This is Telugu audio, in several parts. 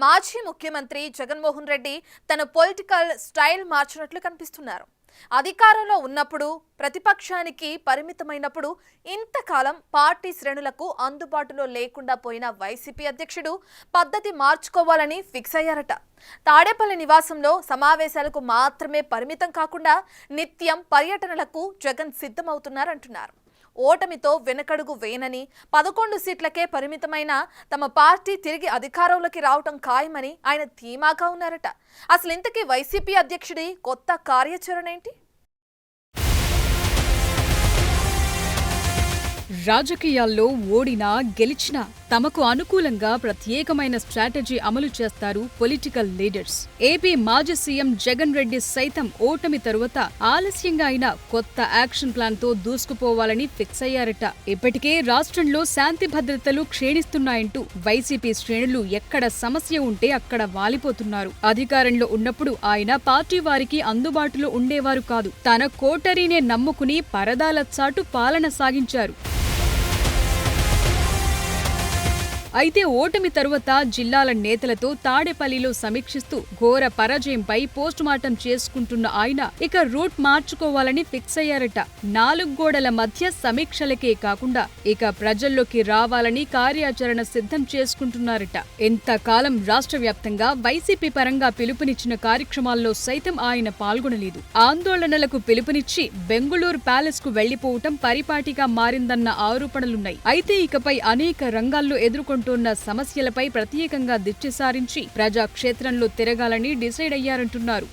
మాజీ ముఖ్యమంత్రి జగన్మోహన్ రెడ్డి తన పొలిటికల్ స్టైల్ మార్చినట్లు కనిపిస్తున్నారు. అధికారంలో ఉన్నప్పుడు ప్రతిపక్షానికి పరిమితమైనప్పుడు ఇంతకాలం పార్టీ శ్రేణులకు అందుబాటులో లేకుండా పోయిన వైసీపీ అధ్యక్షుడు పద్ధతి మార్చుకోవాలని ఫిక్స్ అయ్యారట. తాడేపల్లి నివాసంలో సమావేశాలకు మాత్రమే పరిమితం కాకుండా నిత్యం పర్యటనలకు జగన్ సిద్ధమవుతున్నారంటున్నారు. ఓటమితో వెనకడుగు వేయనని 11 సీట్లకే పరిమితమైన తమ పార్టీ తిరిగి అధికారంలోకి రావటం ఖాయమని ఆయన ధీమాగా ఉన్నారట. అసలు ఇంతకీ వైసీపీ అధ్యక్షుడి కొత్త కార్యాచరణ ఏంటి? రాజకీయాల్లో ఓడినా గెలిచినా తమకు అనుకూలంగా ప్రత్యేకమైన స్ట్రాటజీ అమలు చేస్తారు పొలిటికల్ లీడర్స్. ఏపీ మాజీ సీఎం జగన్ రెడ్డి సైతం ఓటమి తరువాత ఆలస్యంగా అయినా కొత్త యాక్షన్ ప్లాన్ తో దూసుకుపోవాలని ఫిక్స్ అయ్యారట. ఇప్పటికే రాష్ట్రంలో శాంతి భద్రతలు క్షీణిస్తున్నాయంటూ వైసీపీ శ్రేణులు ఎక్కడ సమస్య ఉంటే అక్కడ వాలిపోతున్నారు. అధికారంలో ఉన్నప్పుడు ఆయన పార్టీ వారికి అందుబాటులో ఉండేవారు కాదు. తన కోటరీనే నమ్ముకుని పరదాల చాటు పాలన సాగించారు. అయితే ఓటమి తరువాత జిల్లాల నేతలతో తాడేపల్లిలో సమీక్షిస్తూ ఘోర పరాజయంపై పోస్టుమార్టం చేసుకుంటున్న ఆయన ఇక రూట్ మార్చుకోవాలని ఫిక్స్ అయ్యారట. 4 గోడల మధ్య సమీక్షలకే కాకుండా ఇక ప్రజల్లోకి రావాలని కార్యాచరణ సిద్ధం చేసుకుంటున్నారట. ఇంతకాలం రాష్ట్ర వ్యాప్తంగా వైసీపీ పరంగా పిలుపునిచ్చిన కార్యక్రమాల్లో సైతం ఆయన పాల్గొనలేదు. ఆందోళనలకు పిలుపునిచ్చి బెంగుళూరు ప్యాలెస్ కు వెళ్లిపోవటం పరిపాటిగా మారిందన్న ఆరోపణలున్నాయి. అయితే ఇకపై అనేక రంగాల్లో ఎదుర్కొంటున్న సమస్యలపై ప్రత్యేకంగా దృష్టి సారించి ప్రజాక్షేత్రంలో తిరగాలని డిసైడ్ అయ్యారంటున్నారు.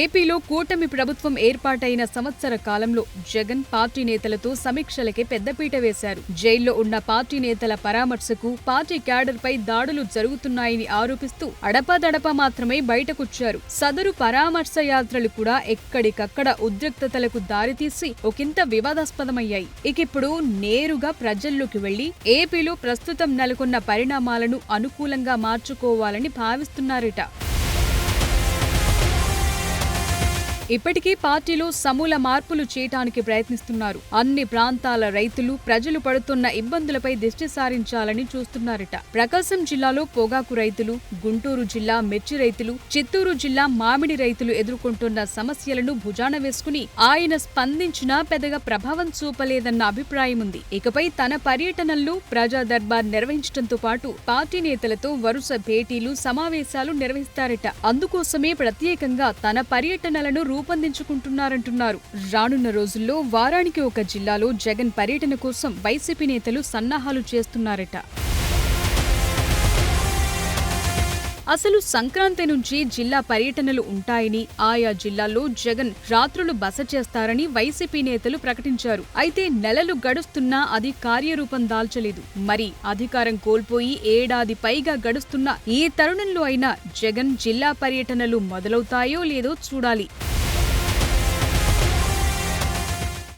ఏపీలో కూటమి ప్రభుత్వం ఏర్పాటైన సంవత్సర కాలంలో జగన్ పార్టీ నేతలతో సమీక్షలకే పెద్దపీట వేశారు. జైల్లో ఉన్న పార్టీ నేతల పరామర్శకు పార్టీ క్యాడర్పై దాడులు జరుగుతున్నాయని ఆరోపిస్తూ అడపాదడపా మాత్రమే బయటకొచ్చారు. సదరు పరామర్శ యాత్రలు కూడా ఎక్కడికక్కడ ఉద్రిక్తతలకు దారితీసి ఒకంత వివాదాస్పదమయ్యాయి. ఇకిప్పుడు నేరుగా ప్రజల్లోకి వెళ్లి ఏపీలో ప్రస్తుతం నెలకొన్న పరిణామాలను అనుకూలంగా మార్చుకోవాలని భావిస్తున్నారట. ఇప్పటికీ పార్టీలో సమూల మార్పులు చేయటానికి ప్రయత్నిస్తున్నారు. అన్ని ప్రాంతాల రైతులు ప్రజలు పడుతున్న ఇబ్బందులపై దృష్టి సారించాలని చూస్తున్నారట. ప్రకాశం జిల్లాలో పొగాకు రైతులు, గుంటూరు జిల్లా మిర్చి రైతులు, చిత్తూరు జిల్లా మామిడి రైతులు ఎదుర్కొంటున్న సమస్యలను భుజాన వేసుకుని ఆయన స్పందించినా పెద్దగా ప్రభావం చూపలేదన్న అభిప్రాయం ఉంది. ఇకపై తన పర్యటనల్లో ప్రజా దర్బార్ నిర్వహించడంతో పాటు పార్టీ నేతలతో వరుస భేటీలు, సమావేశాలు నిర్వహిస్తారట. అందుకోసమే ప్రత్యేకంగా తన పర్యటనలను రూపొందించుకుంటున్నారంటున్నారు. రానున్న రోజుల్లో వారానికి ఒక జిల్లాలో జగన్ పర్యటన కోసం వైసీపీ నేతలు సన్నాహాలు చేస్తున్నారట. అసలు సంక్రాంతి నుంచి జిల్లా పర్యటనలు ఉంటాయని, ఆయా జిల్లాల్లో జగన్ రాత్రులు బస చేస్తారని వైసీపీ నేతలు ప్రకటించారు. అయితే నెలలు గడుస్తున్నా అది కార్యరూపం దాల్చలేదు. మరి అధికారం కోల్పోయి ఏడాది పైగా గడుస్తున్న ఈ తరుణంలో అయినా జగన్ జిల్లా పర్యటనలు మొదలవుతాయో లేదో చూడాలి.